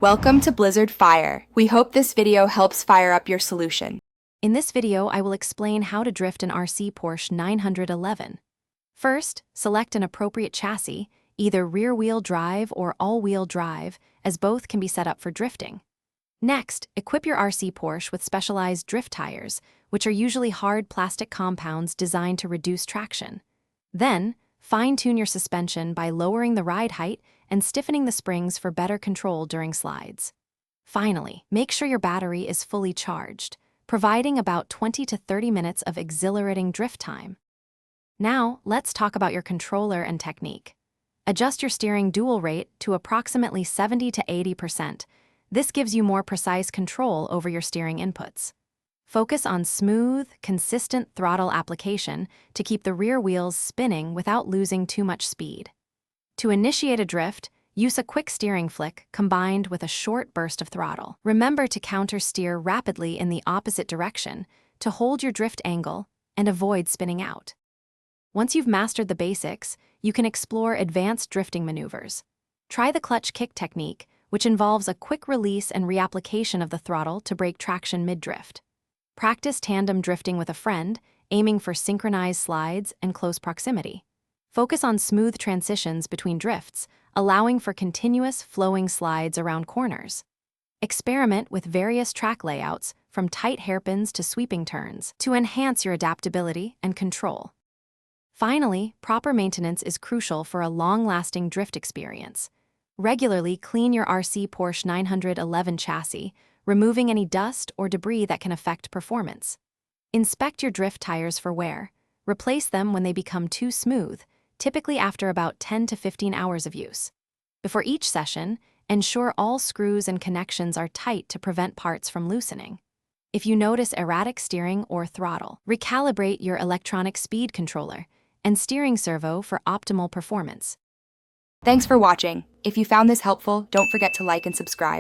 Welcome to Blizzard Fire. We hope this video helps fire up your solution. In this video, I will explain how to drift an RC Porsche 911. First, select an appropriate chassis, either rear-wheel drive or all-wheel drive, as both can be set up for drifting. Next, equip your RC Porsche with specialized drift tires, which are usually hard plastic compounds designed to reduce traction. Then, fine-tune your suspension by lowering the ride height and stiffening the springs for better control during slides. Finally, make sure your battery is fully charged, providing about 20 to 30 minutes of exhilarating drift time. Now, let's talk about your controller and technique. Adjust your steering dual rate to approximately 70 to 80%. This gives you more precise control over your steering inputs. Focus on smooth, consistent throttle application to keep the rear wheels spinning without losing too much speed. To initiate a drift, use a quick steering flick combined with a short burst of throttle. Remember to counter-steer rapidly in the opposite direction to hold your drift angle and avoid spinning out. Once you've mastered the basics, you can explore advanced drifting maneuvers. Try the clutch kick technique, which involves a quick release and reapplication of the throttle to break traction mid-drift. Practice tandem drifting with a friend, aiming for synchronized slides and close proximity. Focus on smooth transitions between drifts, allowing for continuous flowing slides around corners. Experiment with various track layouts, from tight hairpins to sweeping turns, to enhance your adaptability and control. Finally, proper maintenance is crucial for a long-lasting drift experience. Regularly clean your RC Porsche 911 chassis, removing any dust or debris that can affect performance. Inspect your drift tires for wear. Replace them when they become too smooth, typically after about 10 to 15 hours of use. Before each session, ensure all screws and connections are tight to prevent parts from loosening. If you notice erratic steering or throttle, recalibrate your electronic speed controller and steering servo for optimal performance. Thanks for watching. If you found this helpful, don't forget to like and subscribe.